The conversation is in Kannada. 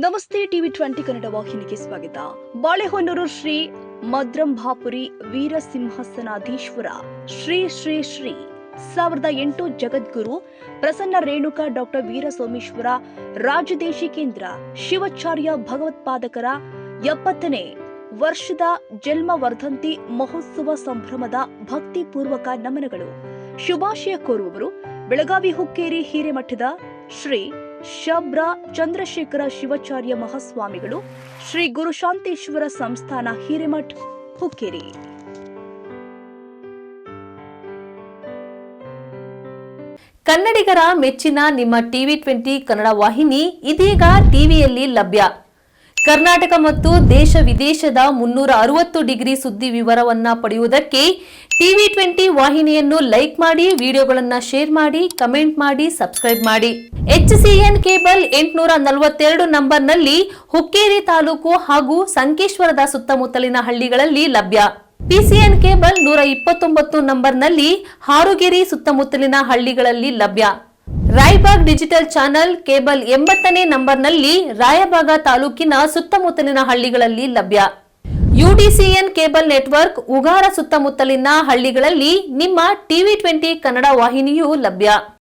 ನಮಸ್ತೆ ಟಿವಿ 20 ಕನ್ನಡ ವಾಹಿನಿಗೆ ಸ್ವಾಗತ. ಬಾಳೆಹೊನ್ನೂರು ಶ್ರೀ ಮದ್ರಂಭಾಪುರಿ ವೀರಸಿಂಹಾಸನಾಧೀಶ್ವರ ಶ್ರೀ ಶ್ರೀ ಶ್ರೀ 1008 ಜಗದ್ಗುರು ಪ್ರಸನ್ನ ರೇಣುಕಾ ಡಾಕ್ಟರ್ ವೀರಸೋಮೇಶ್ವರ ರಾಜದೇಶಿಕೇಂದ್ರ ಶಿವಾಚಾರ್ಯ ಭಗವತ್ಪಾದಕರ 70ನೇ ವರ್ಷದ ಜನ್ಮ ವರ್ಧಂತಿ ಮಹೋತ್ಸವ ಸಂಭ್ರಮದ ಭಕ್ತಿಪೂರ್ವಕ ನಮನಗಳು. ಶುಭಾಶಯ ಕೋರುವವರು ಬೆಳಗಾವಿ ಹುಕ್ಕೇರಿ ಹಿರೇಮಠದ ಶ್ರೀ ಶಬ್ರ ಚಂದ್ರಶೇಖರ ಶಿವಾಚಾರ್ಯ ಮಹಾಸ್ವಾಮಿಗಳು, ಶ್ರೀ ಗುರುಶಾಂತೇಶ್ವರ ಸಂಸ್ಥಾನ ಹಿರೇಮಠ ಹುಕ್ಕೇರಿ. ಕನ್ನಡಿಗರ ಮೆಚ್ಚಿನ ನಿಮ್ಮ ಟಿವಿ 20 ಕನ್ನಡ ವಾಹಿನಿ ಇದೀಗ ಟಿವಿಯಲ್ಲಿ ಲಭ್ಯ. ಕರ್ನಾಟಕ ಮತ್ತು ದೇಶ ವಿದೇಶದ 360 ಡಿಗ್ರಿ ಸುದ್ದಿ ವಿವರವನ್ನ ಪಡೆಯುವುದಕ್ಕೆ ಟಿವಿ 20 ವಾಹಿನಿಯನ್ನು ಲೈಕ್ ಮಾಡಿ, ವಿಡಿಯೋಗಳನ್ನು ಶೇರ್ ಮಾಡಿ, ಕಮೆಂಟ್ ಮಾಡಿ, ಸಬ್ಸ್ಕ್ರೈಬ್ ಮಾಡಿ. HCN ಕೇಬಲ್ 842 ನಂಬರ್ನಲ್ಲಿ ಹುಕ್ಕೇರಿ ತಾಲೂಕು ಹಾಗೂ ಸಂಕೇಶ್ವರದ ಸುತ್ತಮುತ್ತಲಿನ ಹಳ್ಳಿಗಳಲ್ಲಿ ಲಭ್ಯ. PCN ಕೇಬಲ್ 129 ನಂಬರ್ನಲ್ಲಿ ಹಾರುಗೆರೆ ಸುತ್ತಮುತ್ತಲಿನ ಹಳ್ಳಿಗಳಲ್ಲಿ ಲಭ್ಯ. ರಾಯಬಾಗ್ ಡಿಜಿಟಲ್ ಚಾನೆಲ್ ಕೇಬಲ್ 80ನೇ ನಂಬರ್ನಲ್ಲಿ ರಾಯಬಾಗ ತಾಲೂಕಿನ ಸುತ್ತಮುತ್ತಲಿನ ಹಳ್ಳಿಗಳಲ್ಲಿ ಲಭ್ಯ. UDCN ಕೇಬಲ್ ನೆಟ್ವರ್ಕ್ ಉಗಾರ ಸುತ್ತಮುತ್ತಲಿನ ಹಳ್ಳಿಗಳಲ್ಲಿ ನಿಮ್ಮ ಟಿವಿ 20 ಕನ್ನಡ ವಾಹಿನಿಯೂ ಲಭ್ಯ.